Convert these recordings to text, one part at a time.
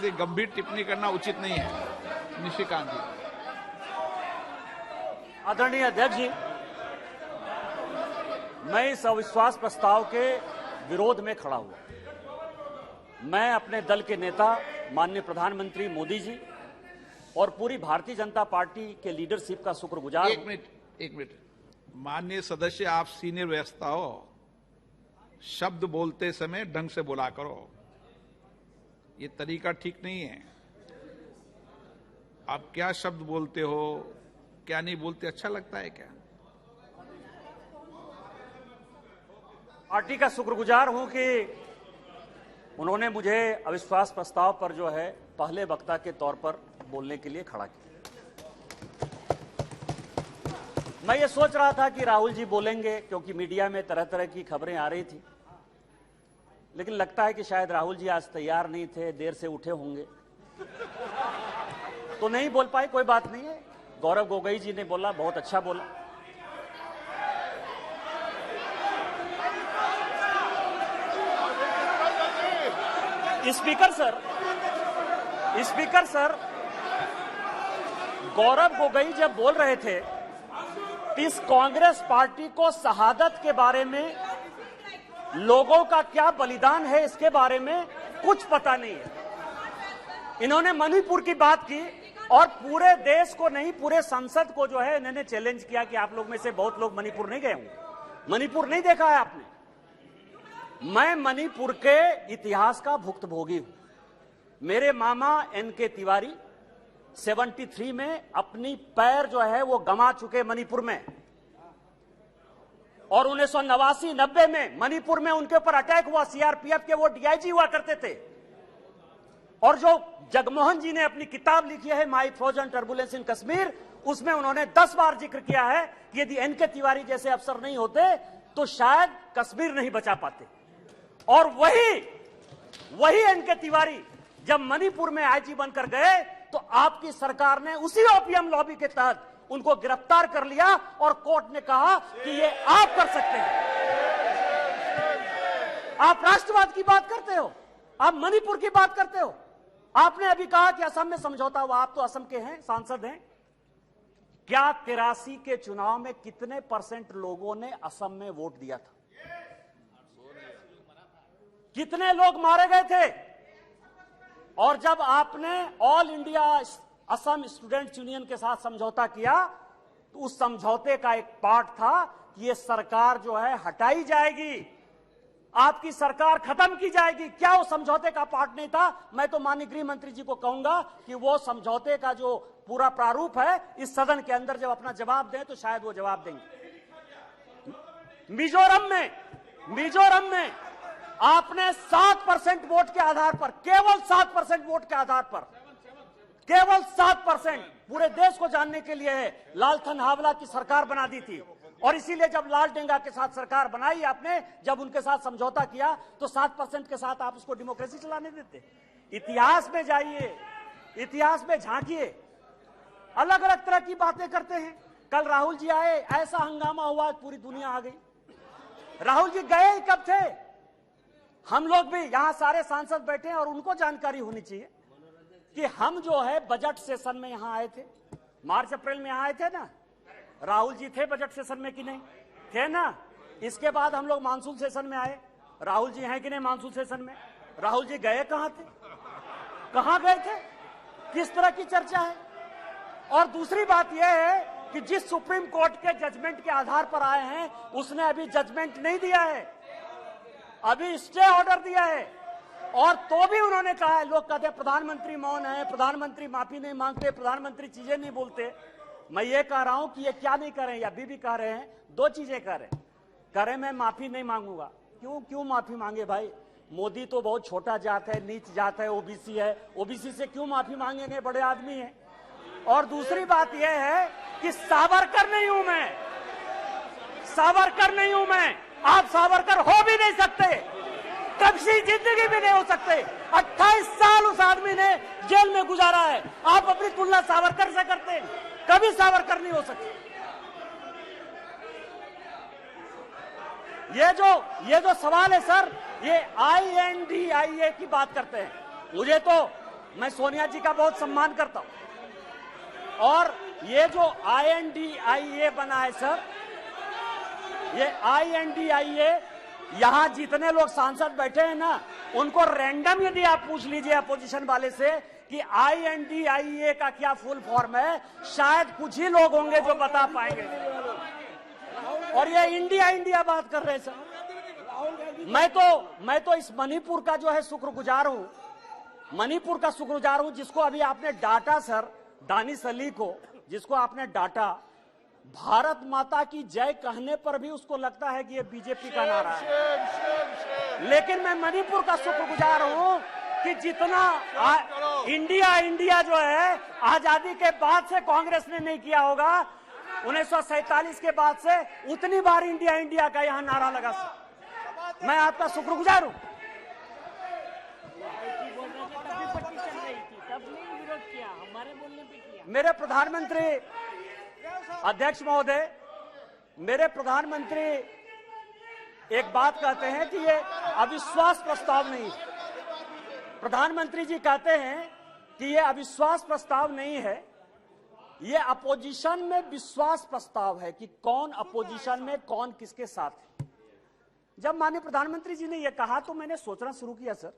इसलिए गंभीर टिप्पणी करना उचित नहीं है। निशिकांत जी। आदरणीय अध्यक्ष जी, मैं इस अविश्वास प्रस्ताव के विरोध में खड़ा हुआ। मैं अपने दल के नेता माननीय प्रधानमंत्री मोदी जी और पूरी भारतीय जनता पार्टी के लीडरशिप का शुक्रगुजार। एक मिनट माननीय सदस्य, आप सीनियर व्यवस्था हो, शब्द बोलते समय ढंग से बोला करो, ये तरीका ठीक नहीं है। आप क्या शब्द बोलते हो, क्या नहीं बोलते, अच्छा लगता है क्या? पार्टी का शुक्रगुजार हूं कि उन्होंने मुझे अविश्वास प्रस्ताव पर जो है पहले वक्ता के तौर पर बोलने के लिए खड़ा किया। मैं ये सोच रहा था कि राहुल जी बोलेंगे, क्योंकि मीडिया में तरह तरह की खबरें आ रही थी, लेकिन लगता है कि शायद राहुल जी आज तैयार नहीं थे, देर से उठे होंगे तो नहीं बोल पाए। कोई बात नहीं है, गौरव गोगोई जी ने बोला, बहुत अच्छा बोला। स्पीकर सर, गौरव गोगोई जब बोल रहे थे, इस कांग्रेस पार्टी को शहादत के बारे में, लोगों का क्या बलिदान है इसके बारे में कुछ पता नहीं है। इन्होंने मणिपुर की बात की और पूरे देश को नहीं, पूरे संसद को जो है इन्होंने चैलेंज किया कि आप लोग में से बहुत लोग मणिपुर नहीं गए होंगे, मणिपुर नहीं देखा है आपने। मैं मणिपुर के इतिहास का भुक्तभोगी हूं। मेरे मामा एनके तिवारी 73 में अपनी पैर जो है वो गंवा चुके मणिपुर में, और 1989-90 में मणिपुर में उनके ऊपर अटैक हुआ। सीआरपीएफ के वो डीआईजी हुआ करते थे। और जो जगमोहन जी ने अपनी किताब लिखी है माई फ्रोजन टर्बुलेंस इन कश्मीर, उसमें उन्होंने 10 बार जिक्र किया है कि यदि एनके तिवारी जैसे अफसर नहीं होते तो शायद कश्मीर नहीं बचा पाते। और वही एनके तिवारी जब मणिपुर में आईजी बनकर गए तो आपकी सरकार ने उसी ओपीएम लॉबी के तहत उनको गिरफ्तार कर लिया और कोर्ट ने कहा कि ये आप कर सकते हैं। आप राष्ट्रवाद की बात करते हो, आप मणिपुर की बात करते हो। आपने अभी कहा कि असम में समझौता हुआ, आप तो असम के हैं, सांसद हैं। क्या 83 के चुनाव में कितने % लोगों ने असम में वोट दिया था? कितने लोग मारे गए थे? और जब आपने all India Assam students union के साथ समझौता किया तो उस समझौते का एक पार्ट था कि ये सरकार जो है हटाई जाएगी, आपकी सरकार खत्म की जाएगी। क्या वो समझौते का पार्ट नहीं था? मैं तो माननीय गृह मंत्री जी को कहूंगा कि वो समझौते का जो पूरा प्रारूप है इस सदन के अंदर जब अपना जवाब दें तो शायद वो जवाब देंगे। मिजोरम में आपने 7% वोट के आधार पर, केवल 7% वोट के आधार पर, केवल 7%, पूरे देश को जानने के लिए है, लालथन हावला की सरकार बना दी थी। और इसीलिए जब लाल डेंगा के साथ सरकार बनाई आपने, जब उनके साथ समझौता किया तो 7% के साथ आप उसको डेमोक्रेसी चलाने देते। इतिहास में जाइए, इतिहास में झांकिए, अलग अलग तरह की बातें करते हैं। कल राहुल जी आए, ऐसा हंगामा हुआ, पूरी दुनिया आ गई। राहुल जी गए ही कब थे? हम लोग भी यहां सारे सांसद बैठे हैं और उनको जानकारी होनी चाहिए कि हम जो है बजट सेशन में यहां आए थे, मार्च अप्रैल में यहां आए थे ना। राहुल जी थे बजट सेशन में कि नहीं थे ना? इसके बाद हम लोग मानसून सेशन में आए, राहुल जी हैं कि नहीं मानसून सेशन में? राहुल जी गए कहां थे, कहां गए थे, किस तरह की चर्चा है? और दूसरी बात यह है कि जिस सुप्रीम कोर्ट के जजमेंट के आधार पर आए हैं उसने अभी जजमेंट नहीं दिया है, अभी स्टे ऑर्डर दिया है। और तो भी उन्होंने कहा है, लोग कहते हैं प्रधानमंत्री मौन है, प्रधानमंत्री माफी नहीं मांगते, प्रधानमंत्री चीजें नहीं बोलते। मैं ये कह रहा हूं कि ये क्या नहीं कर रहे हैं, या अभी भी कह रहे हैं, 2 चीजें कह रहे हैं। मैं माफी नहीं मांगूंगा। क्यों माफी मांगे भाई? मोदी तो बहुत छोटा जात है, नीच जात है, ओबीसी है, ओबीसी से क्यों माफी मांगेंगे, बड़े आदमी है। और दूसरी बात यह है कि सावरकर नहीं हूं मैं, सावरकर नहीं हूं मैं, आप सावरकर हो भी नहीं सकते, कभी जिंदगी भी नहीं हो सकते। 28 साल उस आदमी ने जेल में गुजारा है, आप अपनी तुलना सावरकर से करते हैं, कभी सावरकर नहीं हो सकते। ये जो सवाल है सर, ये INDIA की बात करते हैं। मुझे तो मैं सोनिया जी का बहुत सम्मान करता हूं। और ये जो INDIA बना है सर, ये INDIA, यहां जितने लोग सांसद बैठे हैं ना, उनको रैंडम यदि आप पूछ लीजिए अपोजिशन वाले से कि INDIA का क्या फुल फॉर्म है, शायद कुछ ही लोग होंगे जो बता पाएंगे। और ये इंडिया इंडिया बात कर रहे हैं सर। मैं तो इस मणिपुर का जो है शुक्रगुजार हूं, मणिपुर का शुक्रगुजार हूं, जिसको अभी आपने डांटा सर, दानिश अली को, जिसको आपने डांटा, भारत माता की जय कहने पर भी उसको लगता है कि ये बीजेपी का नारा है। लेकिन मैं मणिपुर का शुक्रगुजार हूं कि जितना इंडिया इंडिया जो है आजादी के बाद से कांग्रेस ने नहीं किया होगा, 1947 के बाद से उतनी बार इंडिया इंडिया का यहां नारा लगा सर। मैं आपका शुक्रगुजार हूं। मेरे प्रधानमंत्री अध्यक्ष महोदय, मेरे प्रधानमंत्री एक बात कहते हैं कि ये अविश्वास प्रस्ताव नहीं है। प्रधानमंत्री जी कहते हैं कि ये अविश्वास प्रस्ताव नहीं है, ये अपोजिशन में विश्वास प्रस्ताव है कि कौन अपोजिशन में कौन किसके साथ है। जब माननीय प्रधानमंत्री जी ने यह कहा तो मैंने सोचना शुरू किया सर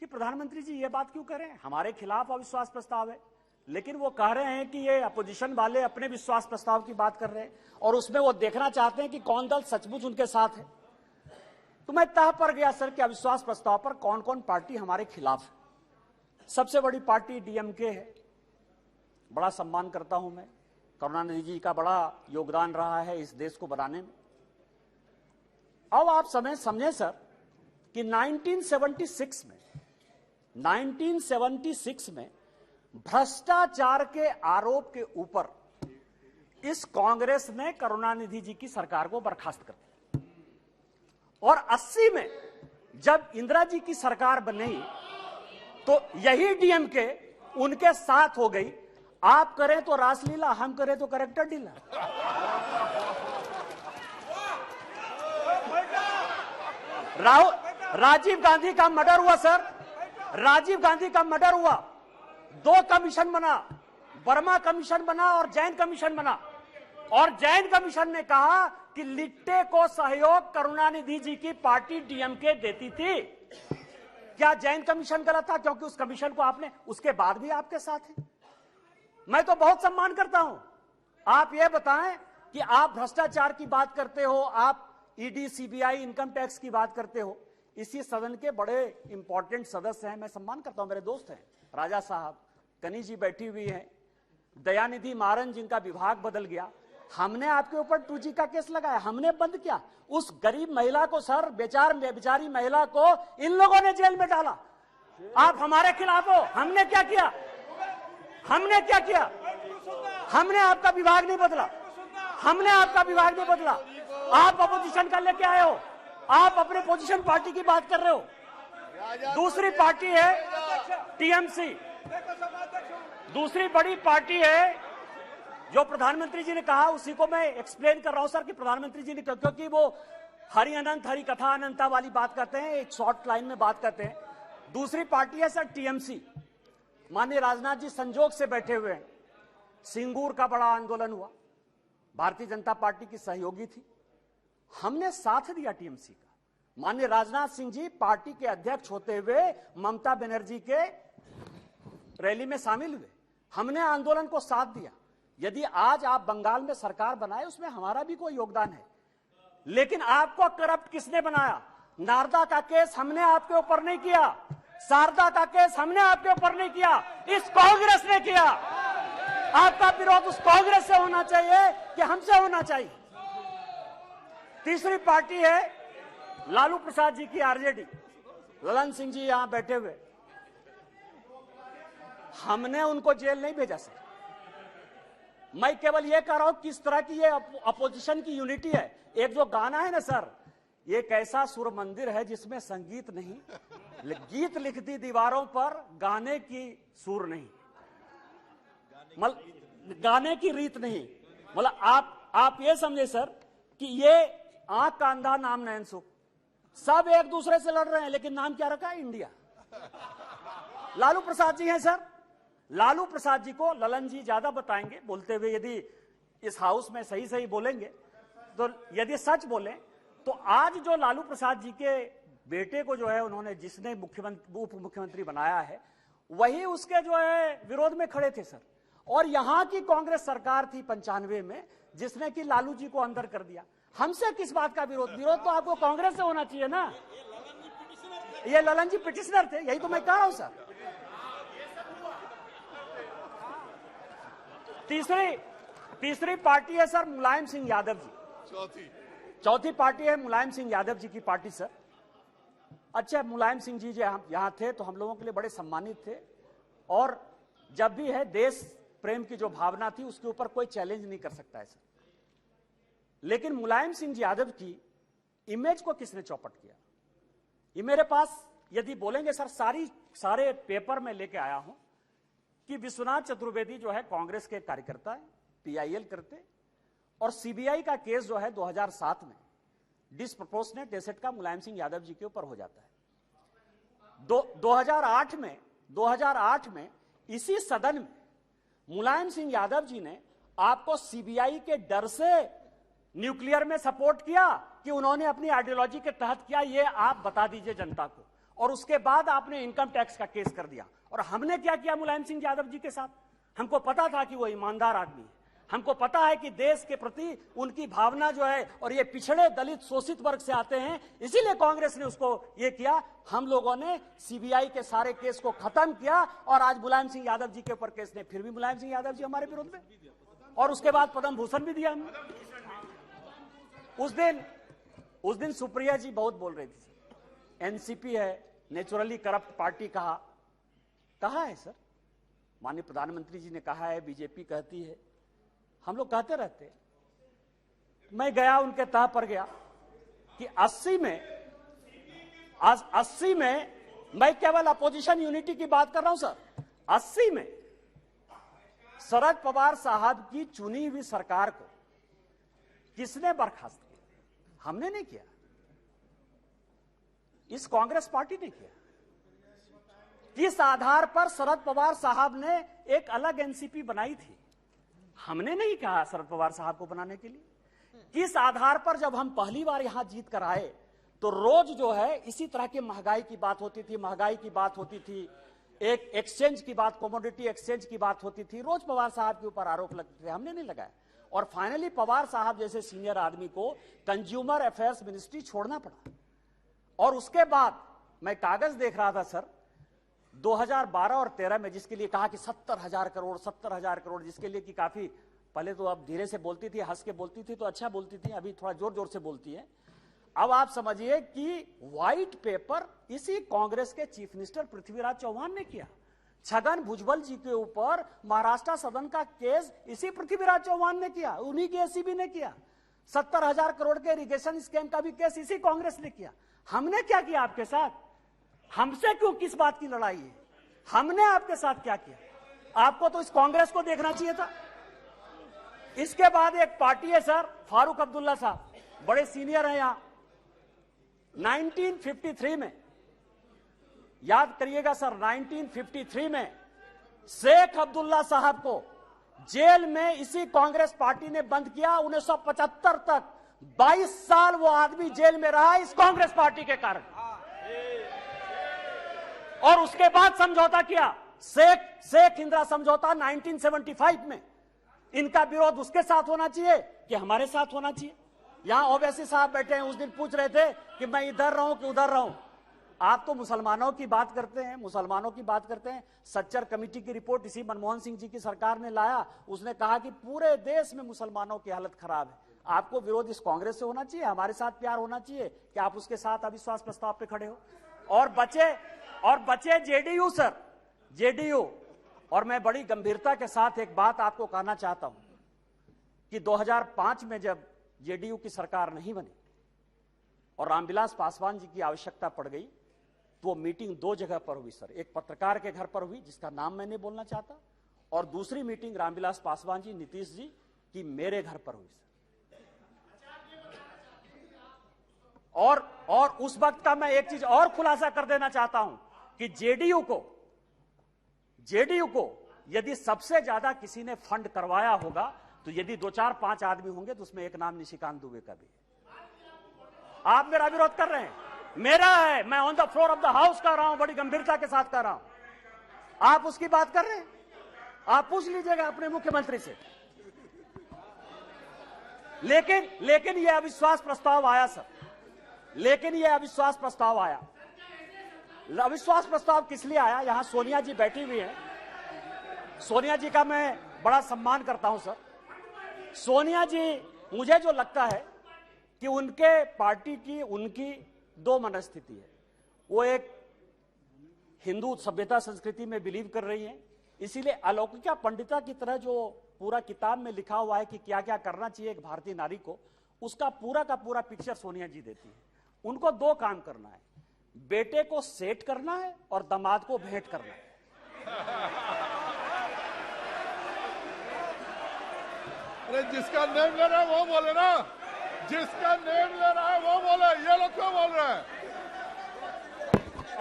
कि प्रधानमंत्री जी ये बात क्यों कह रहे हैं, हमारे खिलाफ अविश्वास प्रस्ताव है, लेकिन वो कह रहे हैं कि ये अपोजिशन वाले अपने विश्वास प्रस्ताव की बात कर रहे हैं और उसमें वो देखना चाहते हैं कि कौन दल सचमुच उनके साथ है। तो मैं तह पर गया सर कि अविश्वास प्रस्ताव पर कौन कौन पार्टी हमारे खिलाफ है। सबसे बड़ी पार्टी DMK है, बड़ा सम्मान करता हूं मैं, करुणानिधि जी का बड़ा योगदान रहा है इस देश को बनाने में। अब आप समझे सर कि 1976 में भ्रष्टाचार के आरोप के ऊपर इस कांग्रेस ने करुणानिधि जी की सरकार को बर्खास्त कर दिया और 80 में जब इंदिरा जी की सरकार बनी तो यही DMK उनके साथ हो गई। आप करें तो रासलीला, हम करें तो करेक्टर ढीला। राजीव गांधी का मर्डर हुआ सर, राजीव गांधी का मर्डर हुआ, 2 कमीशन बना, वर्मा कमीशन बना और जैन कमीशन बना, और जैन कमीशन ने कहा कि लिट्टे को सहयोग करुणानिधि जी की पार्टी DMK देती थी। क्या जैन कमीशन गलत था? क्योंकि उस कमीशन को आपने उसके बाद भी आपके साथ है। मैं तो बहुत सम्मान करता हूं। आप ये बताएं कि आप भ्रष्टाचार की बात करते हो, आप ED CBI इनकम टैक्स की बात करते हो, इसी सदन के बड़े इंपॉर्टेंट सदस्य हैं, मैं सम्मान करता हूं, मेरे दोस्त हैं, राजा साहब, कनी जी बैठी हुई हैं, दयानिधि मारन जिनका विभाग बदल गया। हमने आपके ऊपर 2G का केस लगाया, हमने बंद किया। उस गरीब महिला को सर, बेचारी महिला को इन लोगों ने जेल में डाला। आप हमारे खिलाफ हो। हमने क्या किया? हमने क्या किया? हमने आपका विभाग नहीं बदला, हमने आपका विभाग नहीं बदला। आप अपोजिशन का लेके आए हो, आप अपने पोजीशन पार्टी की बात कर रहे हो। दूसरी पार्टी है TMC, दूसरी बड़ी पार्टी है जो प्रधानमंत्री जी ने कहा, उसी को मैं एक्सप्लेन कर रहा हूं सर कि प्रधानमंत्री जी ने, क्योंकि वो हरि अनंत हरि कथा अनंता वाली बात करते हैं, एक शॉर्ट लाइन में बात करते हैं। दूसरी पार्टी है सर TMC। माननीय राजनाथ जी संजोग से बैठे हुए हैं। सिंगूर का बड़ा आंदोलन हुआ, भारतीय जनता पार्टी की सहयोगी थी, हमने साथ दिया TMC का। माननीय राजनाथ सिंह जी पार्टी के अध्यक्ष होते हुए ममता बनर्जी के रैली में शामिल हुए, हमने आंदोलन को साथ दिया। यदि आज आप बंगाल में सरकार बनाए, उसमें हमारा भी कोई योगदान है, लेकिन आपको करप्ट किसने बनाया? नारदा का केस हमने आपके ऊपर नहीं किया, शारदा का केस हमने आपके ऊपर नहीं किया, इस कांग्रेस ने किया। आपका विरोध उस कांग्रेस से होना चाहिए कि हमसे होना चाहिए? तीसरी पार्टी है लालू प्रसाद जी की RJD, ललन सिंह जी यहां बैठे हुए, हमने उनको जेल नहीं भेजा सर। मैं केवल यह कह रहा हूं किस तरह की ये अपोजिशन की यूनिटी है। एक जो गाना है ना सर, एक ऐसा सुर मंदिर है जिसमें संगीत नहीं, गीत लिख दी दीवारों पर, गाने की सुर नहीं, गाने की रीत नहीं। मतलब आप ये समझे सर कि ये आंख का अंधा नाम नयन सुख, सब एक दूसरे से लड़ रहे हैं, लेकिन नाम क्या रखा है? इंडिया। लालू प्रसाद जी हैं सर। लालू प्रसाद जी को ललन जी ज्यादा बताएंगे बोलते हुए, यदि इस हाउस में सही सही बोलेंगे तो, यदि सच बोले तो आज जो लालू प्रसाद जी के बेटे को जो है उन्होंने, जिसने मुख्यमंत्री उप मुख्यमंत्री बनाया है, वही उसके जो है विरोध में खड़े थे सर। और यहां की कांग्रेस सरकार थी 95 में जिसने कि लालू जी को अंदर कर दिया। हमसे किस बात का विरोध? विरोध तो आपको कांग्रेस से होना चाहिए ना। ये ललन जी पिटिशनर थे, यही तो मैं कह रहा हूं सर। तीसरी पार्टी है सर मुलायम सिंह यादव जी। चौथी पार्टी है मुलायम सिंह यादव जी की पार्टी सर। अच्छा, मुलायम सिंह जी जो यहां थे तो हम लोगों के लिए बड़े सम्मानित थे, और जब भी है देश प्रेम की जो भावना थी उसके ऊपर कोई चैलेंज नहीं कर सकता है सर। लेकिन मुलायम सिंह जी यादव की इमेज को किसने चौपट किया? ये मेरे पास यदि बोलेंगे सर, सारे पेपर में लेके आया हूं कि विश्वनाथ चतुर्वेदी जो है कांग्रेस के कार्यकर्ता है, पीआईएल करते, और सीबीआई का केस जो है 2007 में डिसप्रोपोर्शनेट एसेट का मुलायम सिंह यादव जी के ऊपर हो जाता है। 2008 में इसी सदन में मुलायम सिंह यादव जी ने आपको सीबीआई के डर से न्यूक्लियर में सपोर्ट किया कि उन्होंने अपनी आइडियोलॉजी के तहत किया, ये आप बता दीजिए जनता को। और उसके बाद आपने इनकम टैक्स का केस कर दिया। और हमने क्या किया मुलायम सिंह यादव जी के साथ? हमको पता था कि वो ईमानदार आदमी है, हमको पता है कि देश के प्रति उनकी भावना जो है, और ये पिछड़े दलित शोषित वर्ग से आते हैं, इसीलिए कांग्रेस ने उसको ये किया। हम लोगों ने सीबीआई के सारे केस को खत्म किया, और आज मुलायम सिंह यादव जी के ऊपर केस नहीं। फिर भी मुलायम सिंह यादव जी हमारे विरोध में, और उसके बाद पद्म भूषण भी दिया हमने। उस दिन सुप्रिया जी बहुत बोल रही थी, एनसीपी है नेचुरली करप्ट पार्टी। कहा है सर? माननीय प्रधानमंत्री जी ने कहा है, बीजेपी कहती है, हम लोग कहते रहते। मैं गया उनके तह पर गया कि 80 में मैं केवल अपोजिशन यूनिटी की बात कर रहा हूं सर। 80 में शरद पवार साहब की चुनी हुई सरकार को किसने बर्खास्त किया? हमने नहीं किया, इस कांग्रेस पार्टी ने किया। किस आधार पर शरद पवार साहब ने एक अलग एनसीपी बनाई थी? हमने नहीं कहा शरद पवार साहब को बनाने के लिए। किस आधार पर जब हम पहली बार यहां जीत कर आए तो रोज जो है इसी तरह की महंगाई की बात होती थी, एक एक्सचेंज की बात, कमोडिटी एक्सचेंज की बात होती थी, रोज पवार साहब के ऊपर आरोप लगते थे, हमने नहीं लगाया। और फाइनली पवार साहब जैसे सीनियर आदमी को कंज्यूमर अफेयर्स मिनिस्ट्री छोड़ना पड़ा। और उसके बाद मैं कागज देख रहा था सर, 2012 और 13 में जिसके लिए कहा कि 70,000 करोड़, जिसके लिए कि काफी पहले तो अब धीरे से बोलती थी, हंस के बोलती थी तो अच्छा बोलती थी, अभी थोड़ा जोर जोर से बोलती है। अब आप समझिए कि व्हाइट पेपर इसी कांग्रेस के चीफ मिनिस्टर पृथ्वीराज चौहान ने किया। छगन भुजबल जी के ऊपर महाराष्ट्र सदन का केस इसी पृथ्वीराज चौहान ने किया, उन्हीं के एसीबी ने किया। 70,000 करोड़ के इरिगेशन स्कैम का भी केस इसी कांग्रेस ने किया। हमने क्या किया आपके साथ? हमसे क्यों, किस बात की लड़ाई है? हमने आपके साथ क्या किया? आपको तो इस कांग्रेस को देखना चाहिए था। इसके बाद एक पार्टी है सर, फारूक अब्दुल्ला साहब, बड़े सीनियर हैं यहां। 1953 में, याद करिएगा सर, 1953 में शेख अब्दुल्ला साहब को जेल में इसी कांग्रेस पार्टी ने बंद किया। 1975 तक 22 साल वो आदमी जेल में रहा इस कांग्रेस पार्टी के कारण। और उसके बाद समझौता किया, शेख इंदिरा समझौता 1975 में। इनका विरोध उसके साथ होना चाहिए कि हमारे साथ होना चाहिए? यहां ओवैसी साहब बैठे हैं, उस दिन पूछ रहे थे कि मैं इधर रहूं कि उधर रहूं। आप तो मुसलमानों की बात करते हैं, सच्चर कमेटी की रिपोर्ट इसी मनमोहन सिंह जी की सरकार ने लाया। उसने कहा कि पूरे देश में मुसलमानों की हालत खराब है। आपको विरोध इस कांग्रेस से होना चाहिए, हमारे साथ प्यार होना चाहिए कि आप उसके साथ अविश्वास प्रस्ताव पे खड़े हो। और बचे जेडीयू सर, जेडीयू। और मैं बड़ी गंभीरता के साथ एक बात आपको कहना चाहता हूं कि 2005 में जब जेडीयू की सरकार नहीं बनी और रामविलास पासवान जी की आवश्यकता पड़ गई, तो वो मीटिंग 2 जगह पर हुई सर। एक पत्रकार के घर पर हुई जिसका नाम मैं नहीं बोलना चाहता, और दूसरी मीटिंग रामविलास पासवान जी, नीतीश जी की मेरे घर पर हुई सर। और उस वक्त का मैं एक चीज और खुलासा कर देना चाहता हूं कि जेडीयू को जेडीयू को यदि सबसे ज्यादा किसी ने फंड करवाया होगा तो यदि 2, 4, 5 आदमी होंगे तो उसमें एक नाम निशिकांत दुबे का भी है। आप मेरा विरोध कर रहे हैं, मेरा है, मैं on the floor of the house कर रहा हूं, बड़ी गंभीरता के साथ कर रहा हूं। आप उसकी बात कर रहे हैं, आप पूछ लीजिएगा अपने मुख्यमंत्री से। लेकिन यह अविश्वास प्रस्ताव आया सर, लेकिन यह अविश्वास प्रस्ताव आया। अविश्वास प्रस्ताव किस लिए आया? यहां सोनिया जी बैठी हुई हैं, सोनिया जी का मैं बड़ा सम्मान करता हूं सर। सोनिया जी, मुझे जो लगता है कि उनके पार्टी की उनकी दो मनस्थिति है। वो एक हिंदू सभ्यता संस्कृति में बिलीव कर रही हैं, इसीलिए अलौकिका पंडिता की तरह जो पूरा किताब में लिखा हुआ है कि क्या क्या करना चाहिए एक भारतीय नारी को, उसका पूरा का पूरा पिक्चर सोनिया जी देती है। उनको दो काम करना है, बेटे को सेट करना है और दामाद को भेंट करना है। अरे जिसका नेम ले रहा है वो बोले ना, जिसका नेम ले रहा है वो बोले, ये लोग क्यों बोल रहे हैं?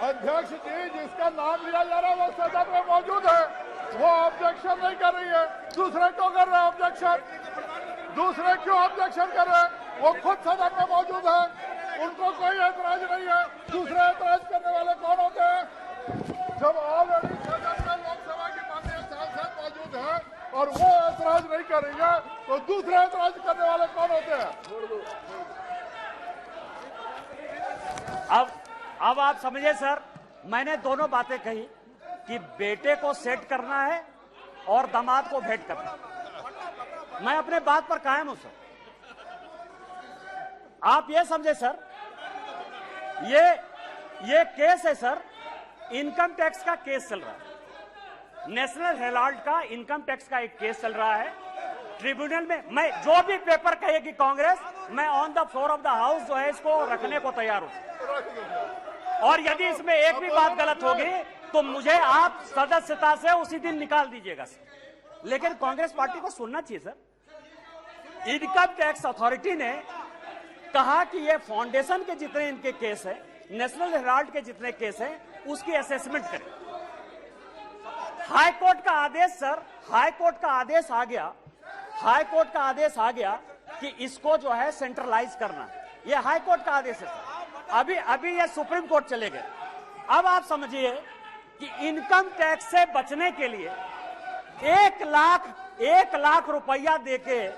अध्यक्ष जी, जिसका नाम लिया जा रहा है वो सदन में मौजूद है, वो ऑब्जेक्शन नहीं कर रही है। दूसरे क्यों कर रहे हैं ऑब्जेक्शन? दूसरे क्यों ऑब्जेक्शन कर रहे हैं? वो खुद सदन में मौजूद है, उनको कोई ऐतराज नहीं है। दूसरे ऐतराज करने वाले कौन होते हैं? जब ऑलरेडी सदन में लोकसभा की माननीय सांसद मौजूद है और वो ऐतराज नहीं कर रही है, तो दूसरे ऐतराज करने वाले कौन होते हैं? अब आप समझिए सर, मैंने दोनों बातें कही कि बेटे को सेट करना है और दामाद को भेंट करना है। मैं अपने बात पर कायम हूं सर। आप ये समझे सर, ये केस है सर, इनकम टैक्स का केस चल रहा है। नेशनल हेराल्ड का इनकम टैक्स का एक केस चल रहा है ट्रिब्यूनल में। मैं जो भी पेपर कहेगी कांग्रेस, मैं on the floor of the house जो है इसको रखने को तैयार हूं। और यदि इसमें एक भी बात गलत होगी तो मुझे आप सदस्यता से उसी दिन निकाल दीजिएगा सर। लेकिन कांग्रेस पार्टी को सुनना चाहिए सर। इनकम टैक्स अथॉरिटी ने कहा कि ये फाउंडेशन के जितने इनके केस है, नेशनल हेराल्ड के जितने केस हैं, उसकी असेसमेंट करें। हाई कोर्ट का आदेश सर, हाई कोर्ट का आदेश आ गया, हाई कोर्ट का आदेश आ गया कि इसको जो है सेंट्रलाइज करना। ये हाई कोर्ट का आदेश है सर। अभी ये सुप्रीम कोर्ट चले गए। अब आप समझिए कि इनकम टैक्स से बचने के लिए 1 लाख रुपया देके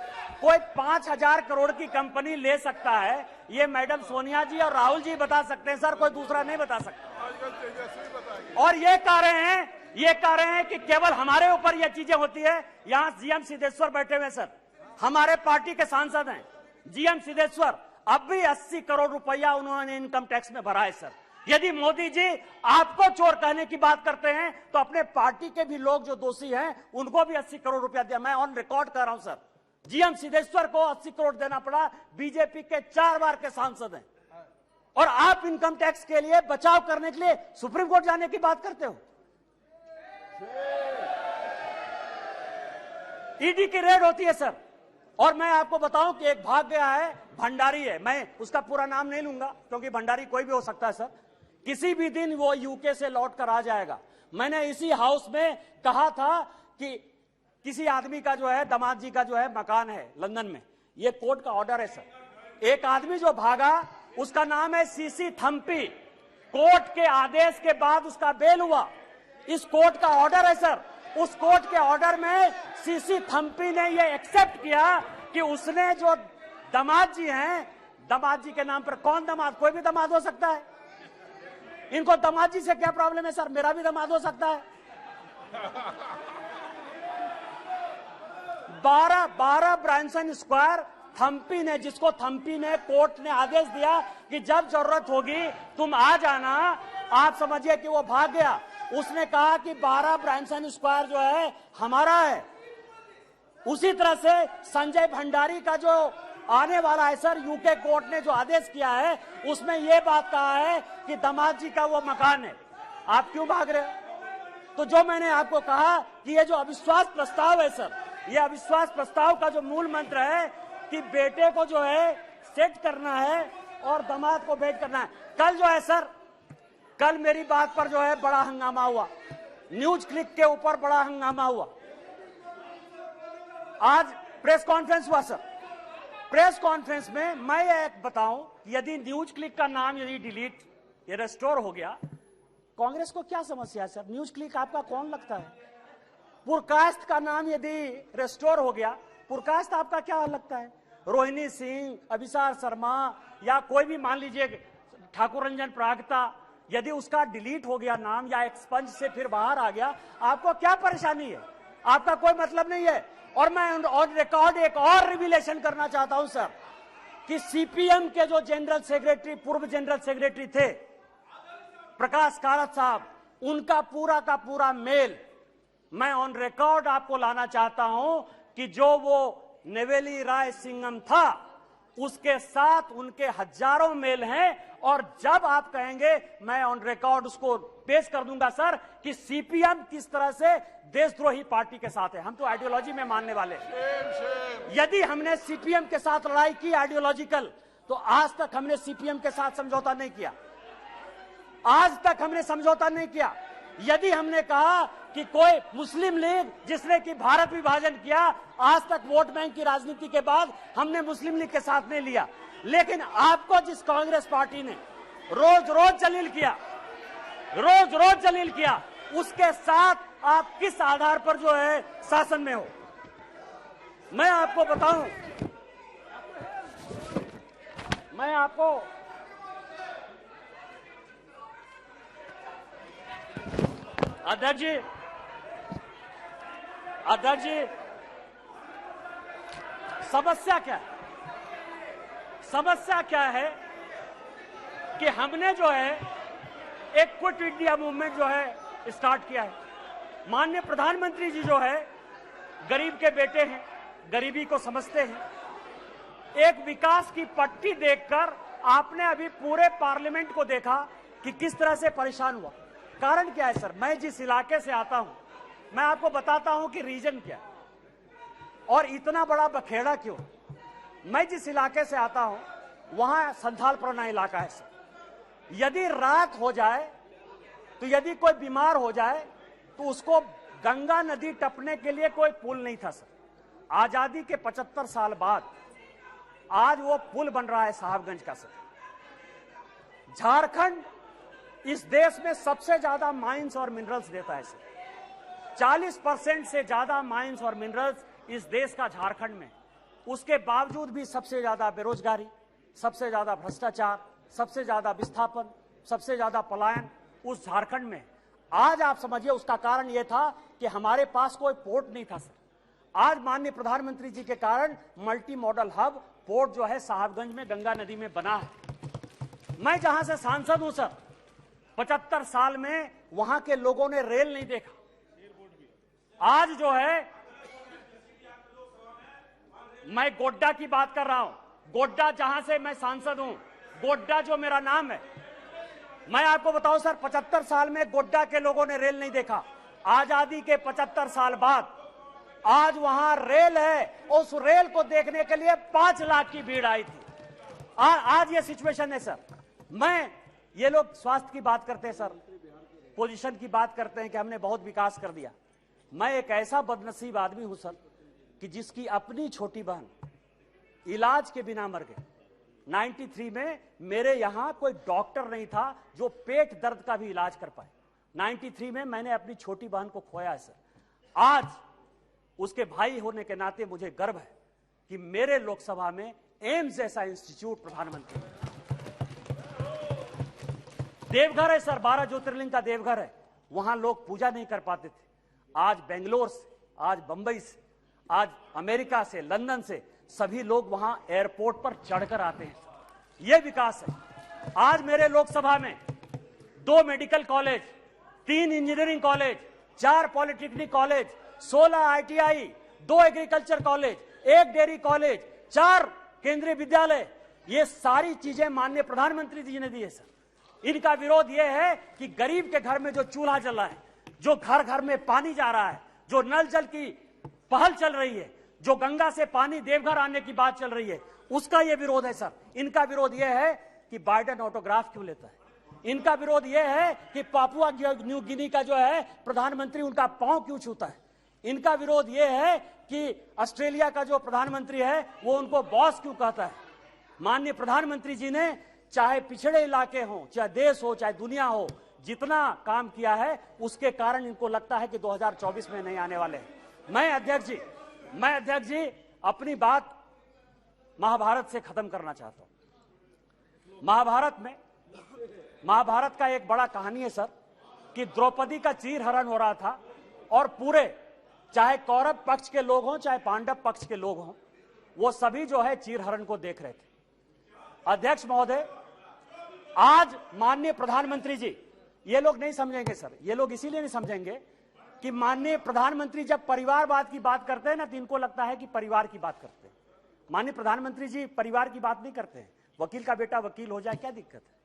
कोई 5,000 करोड़ की कंपनी ले सकता है। ये मैडम सोनिया जी और राहुल जी बता सकते हैं सर, कोई दूसरा नहीं बता सकता। और ये कह रहे हैं कि केवल हमारे ऊपर ये चीजें होती है। यहां जीएम सिद्धेश्वर बैठे हुए सर, हमारे पार्टी के सांसद हैं जीएम सिद्धेश्वर। अब भी 80 करोड़ रुपया उन्होंने इनकम टैक्स में भरा है सर। यदि मोदी जी आपको चोर कहने की बात करते हैं तो अपने पार्टी के भी लोग जो दोषी हैं उनको भी 80 करोड़ रुपया दिया। मैं ऑन रिकॉर्ड कर रहा हूं सर, जीएम सिद्धेश्वर को 80 करोड़ देना पड़ा। बीजेपी के 4 बार के सांसद हैं और आप इनकम टैक्स के लिए बचाव करने के लिए सुप्रीम कोर्ट जाने की बात करते हो। ईडी की रेड होती है सर। और मैं आपको बताऊं कि एक भाग गया है, भंडारी है, मैं उसका पूरा नाम नहीं लूंगा क्योंकि भंडारी कोई भी हो सकता है सर। किसी भी दिन वो यूके से लौट कर आ जाएगा। मैंने इसी हाउस में कहा था कि किसी आदमी का जो है, दामाद जी का जो है मकान है लंदन में, ये कोर्ट का ऑर्डर है सर। एक आदमी जो भागा उसका नाम है सीसी थम्पी। कोर्ट के आदेश के बाद उसका बेल हुआ। इस कोर्ट का ऑर्डर है सर। उस कोर्ट के ऑर्डर में सीसी थम्पी ने ये एक्सेप्ट किया कि उसने जो दामाद जी हैं, दामाद जी के नाम पर कौन दामाद, कोई भी दामाद हो सकता है। इनको दामाद जी से क्या प्रॉब्लम है सर? मेरा भी दामाद हो सकता है। 12 ब्रांसन स्क्वायर थम्पी ने, जिसको थम्पी ने, कोर्ट ने आदेश दिया कि जब जरूरत होगी तुम आ जाना। आप समझिए कि वो भाग गया। उसने कहा कि 12 ब्रांसन स्क्वायर जो है हमारा है। उसी तरह से संजय भंडारी का जो आने वाला है सर, यूके कोर्ट ने जो आदेश किया है उसमें यह बात कहा है कि दामाद जी का वो मकान है। आप क्यों भाग रहे हो? तो जो मैंने आपको कहा कि ये जो अविश्वास प्रस्ताव है सर, ये अविश्वास प्रस्ताव का जो मूल मंत्र है कि बेटे को जो है सेट करना है और दामाद को भेंट करना है। कल जो है सर, कल मेरी बात पर जो है बड़ा हंगामा हुआ। न्यूज क्लिक के ऊपर बड़ा हंगामा हुआ। आज प्रेस कॉन्फ्रेंस हुआ सर। प्रेस कॉन्फ्रेंस में मैं एक बताऊं, यदि न्यूज क्लिक का नाम यदि डिलीट या रेस्टोर हो गया, कांग्रेस को क्या समस्या है सर? न्यूज क्लिक आपका कौन लगता है? पुरकास्ट का नाम यदि रेस्टोर हो गया, पुरकास्ट आपका क्या लगता है? रोहिणी सिंह, अभिसार शर्मा या कोई भी मान लीजिए ठाकुर रंजन प्रागता, यदि उसका डिलीट हो गया नाम या एक्सपंज से फिर बाहर आ गया, आपको क्या परेशानी है? आपका कोई मतलब नहीं है। और मैं ऑन रिकॉर्ड एक और रिविलेशन करना चाहता हूं सर कि सीपीएम के जो जनरल सेक्रेटरी, पूर्व जनरल सेक्रेटरी थे प्रकाश कारात साहब, उनका पूरा का पूरा मेल मैं ऑन रिकॉर्ड आपको लाना चाहता हूं कि जो वो नेवेली राय सिंघम था उसके साथ उनके हजारों मेल हैं। और जब आप कहेंगे मैं ऑन रिकॉर्ड उसको पेश कर दूंगा सर कि सीपीएम किस तरह से देशद्रोही पार्टी के साथ है। हम तो आइडियोलॉजी में मानने वाले हैं। यदि हमने सीपीएम के साथ लड़ाई की आइडियोलॉजिकल, तो आज तक हमने सीपीएम के साथ समझौता नहीं किया। आज तक हमने समझौता नहीं किया। यदि हमने कहा कि कोई मुस्लिम लीग जिसने कि भारत विभाजन किया, आज तक वोट बैंक की राजनीति के बाद हमने मुस्लिम लीग के साथ नहीं लिया। लेकिन आपको जिस कांग्रेस पार्टी ने रोज रोज जलील किया, उसके साथ आप किस आधार पर जो है शासन में हो? मैं आपको बताऊं, मैं आपको अध्यक्ष जी, समस्या क्या है कि हमने जो है एक क्विट इंडिया मूवमेंट जो है स्टार्ट किया है। माननीय प्रधानमंत्री जी जो है गरीब के बेटे हैं, गरीबी को समझते हैं। एक विकास की पट्टी देखकर आपने अभी पूरे पार्लियामेंट को देखा कि किस तरह से परेशान हुआ। कारण क्या है सर? मैं जिस इलाके से आता हूं, मैं आपको बताता हूं कि रीजन क्या है और इतना बड़ा बखेड़ा क्यों। मैं जिस इलाके से आता हूं वहां संथालपरना इलाका है सर। यदि रात हो जाए तो यदि कोई बीमार हो जाए तो उसको गंगा नदी टपने के लिए कोई पुल नहीं था सर। आजादी के 75 साल बाद आज वो पुल बन रहा है साहबगंज का सर। झारखंड इस देश में सबसे ज्यादा माइंस और मिनरल्स देता है सर। 40% से ज्यादा माइंस और मिनरल्स इस देश का झारखंड में। उसके बावजूद भी सबसे ज्यादा बेरोजगारी, सबसे ज्यादा भ्रष्टाचार, सबसे ज्यादा विस्थापन, सबसे ज्यादा पलायन उस झारखंड में। आज आप समझिए उसका कारण यह था कि हमारे पास कोई पोर्ट नहीं था सर। आज माननीय प्रधानमंत्री जी के कारण मल्टी मॉडल हब पोर्ट जो है साहबगंज में गंगा नदी में बना है। मैं जहां से सांसद हूं सर, 75 साल में वहां के लोगों ने रेल नहीं देखा। आज जो है मैं गोड्डा की बात कर रहा हूं, गोड्डा जहां से मैं सांसद हूं, गोड्डा जो मेरा नाम है, मैं आपको बताऊं सर 75 साल में गोड्डा के लोगों ने रेल नहीं देखा। आजादी के 75 साल बाद आज वहां रेल है। उस रेल को देखने के लिए 5 लाख की भीड़ आई थी। आज ये सिचुएशन है सर। ये लोग स्वास्थ्य की बात करते हैं सर, पोजीशन की बात करते हैं कि हमने बहुत विकास कर दिया। मैं एक ऐसा बदनसीब आदमी हूं सर कि जिसकी अपनी छोटी बहन इलाज के बिना मर गई। 93 में मेरे यहां कोई डॉक्टर नहीं था जो पेट दर्द का भी इलाज कर पाए। 93 में मैंने अपनी छोटी बहन को खोया है सर। आज उसके भाई होने के नाते मुझे गर्व है कि मेरे लोकसभा में एम्स जैसा इंस्टीट्यूट प्रधानमंत्री। देवघर है सर, 12 ज्योतिर्लिंग का देवघर है, वहां लोग पूजा नहीं कर पाते थे। आज बेंगलोर से, आज बंबई से, आज अमेरिका से, लंदन से सभी लोग वहां एयरपोर्ट पर चढ़कर आते हैं। यह विकास है। आज मेरे लोकसभा में 2 medical college, 3 engineering college, 4 polytechnic college, 16 ITI, 2 agriculture college, 1 dairy college, 4 केंद्रीय विद्यालय, ये सारी चीजें माननीय प्रधानमंत्री जी ने दी है सर। इनका विरोध यह है कि गरीब के घर में जो चूल्हा जल रहा है, जो घर घर में पानी जा रहा है, जो नल जल की पहल चल रही है, जो गंगा से पानी देवघर आने की बात चल रही है, उसका यह विरोध है सर। इनका विरोध यह है कि बाइडेन ऑटोग्राफ क्यों लेता है, इनका विरोध यह है कि पापुआ न्यू गिनी का जो है प्रधानमंत्री उनका पांव क्यों छूता है। इनका विरोध यह है कि ऑस्ट्रेलिया का जो प्रधानमंत्री है वो उनको बॉस क्यों कहता है। माननीय प्रधानमंत्री जी ने चाहे पिछड़े इलाके हो, चाहे देश हो, चाहे दुनिया हो, जितना काम किया है उसके कारण इनको लगता है कि 2024 में नहीं आने वाले हैं। मैं अध्यक्ष जी अपनी बात महाभारत से खत्म करना चाहता हूं। महाभारत का एक बड़ा कहानी है सर कि द्रौपदी का चीरहरण हो रहा था और पूरे चाहे कौरव पक्ष के लोग हों चाहे पांडव पक्ष के लोग हों, वो सभी जो है चीरहरण को देख रहे थे। अध्यक्ष महोदय, आज माननीय प्रधानमंत्री जी, ये लोग नहीं समझेंगे सर, ये लोग इसीलिए नहीं समझेंगे कि माननीय प्रधानमंत्री जब परिवारवाद की बात करते हैं ना तो इनको लगता है कि परिवार की बात करते हैं। माननीय प्रधानमंत्री जी परिवार की बात नहीं करते हैं। वकील का बेटा वकील हो जाए क्या दिक्कत है?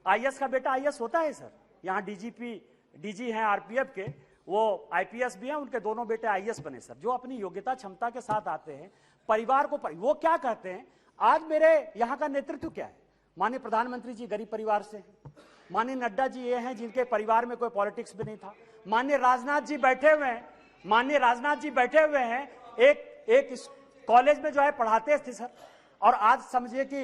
आईएएस का बेटा आईएएस होता है सर। यहां डीजी हैं आरपीएफ के, वो आईपीएस भी हैं, उनके दोनों बेटे आईएएस बने सर, जो अपनी योग्यता क्षमता के साथ आते हैं। परिवार को वो क्या कहते हैं, आज मेरे यहां का नेतृत्व क्या है? माननीय प्रधानमंत्री जी गरीब परिवार से हैं। माननीय नड्डा जी ये हैं जिनके परिवार में कोई पॉलिटिक्स भी नहीं था। माननीय राजनाथ जी बैठे हुए हैं, एक कॉलेज में जो है पढ़ाते थे सर, और आज समझिए कि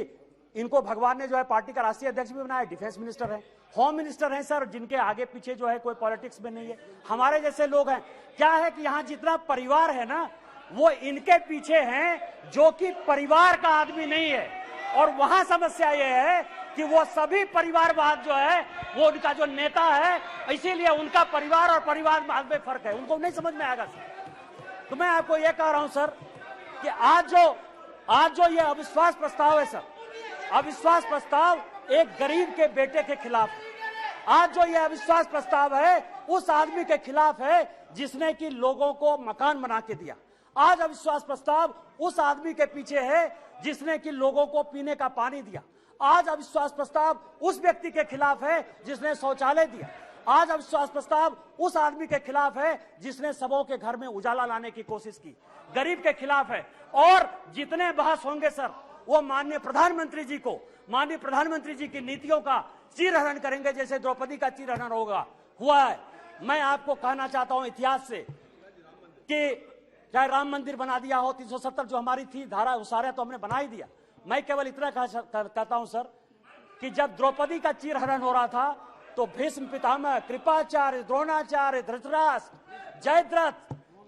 इनको भगवान ने जो है पार्टी का राष्ट्रीय अध्यक्ष भी बनाया। डिफेंस मिनिस्टर है, होम मिनिस्टर है सर, जिनके आगे पीछे जो है कोई पॉलिटिक्स में नहीं है। हमारे जैसे लोग हैं। क्या है कि यहाँ जितना परिवार है ना वो इनके पीछे हैं जो कि परिवार का आदमी नहीं है। और वहां समस्या ये है कि वो सभी परिवारवाद जो है वो उनका जो नेता है, इसीलिए उनका परिवार और परिवारवाद में फर्क है, उनको नहीं समझ में आएगा सर। तो मैं आपको ये कह रहा हूं सर कि आज जो ये अविश्वास प्रस्ताव है सर, अविश्वास प्रस्ताव एक गरीब के बेटे के खिलाफ है। आज जो ये अविश्वास प्रस्ताव है उस आदमी के खिलाफ है जिसने कि लोगों को मकान बना के दिया। आज अविश्वास प्रस्ताव उस आदमी के पीछे है जिसने कि लोगों को पीने का पानी दिया। आज अविश्वास प्रस्ताव उस व्यक्ति के खिलाफ है जिसने शौचालय दिया। आज अविश्वास प्रस्ताव उस आदमी के खिलाफ है जिसने सबों के घर में उजाला लाने की कोशिश की, गरीब के खिलाफ है। और जितने बहस होंगे सर वो माननीय प्रधानमंत्री जी की नीतियों का चीरहरण करेंगे, जैसे द्रौपदी का चीरहरण हुआ है। मैं आपको कहना चाहता हूं इतिहास से कि चाहे राम मंदिर बना दिया हो, 370 जो हमारी थी धारा, वो सारा तो हमने बना ही दिया। मैं केवल इतना कहता हूं सर कि जब द्रौपदी का चीरहरण हो रहा था तो भीष्म पितामह, कृपाचार्य, द्रोणाचार्य, धृतराष्ट्र, जयद्रथ,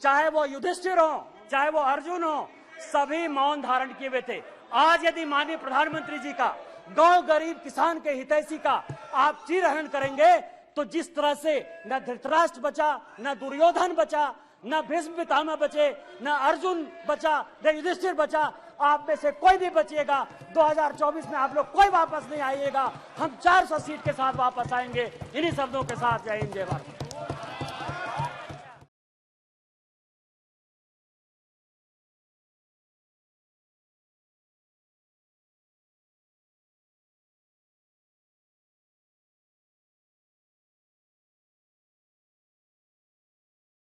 चाहे वो युधिष्ठिर हो चाहे वो अर्जुन हो, सभी मौन धारण किए हुए थे। आज यदि माननीय प्रधानमंत्री जी का गांव गरीब किसान के हितैषी का आप चीरहरण करेंगे तो जिस तरह से न धृतराष्ट्र बचा, न दुर्योधन बचा, न भीष्म पितामह बचे, न अर्जुन बचा, न युधिष्ठिर बचा, आप में से कोई भी बचेगा 2024 में आप लोग कोई वापस नहीं आइएगा। हम 400 सीट के साथ वापस आएंगे। इन्हीं शब्दों के साथ जय हिंद जय भारत।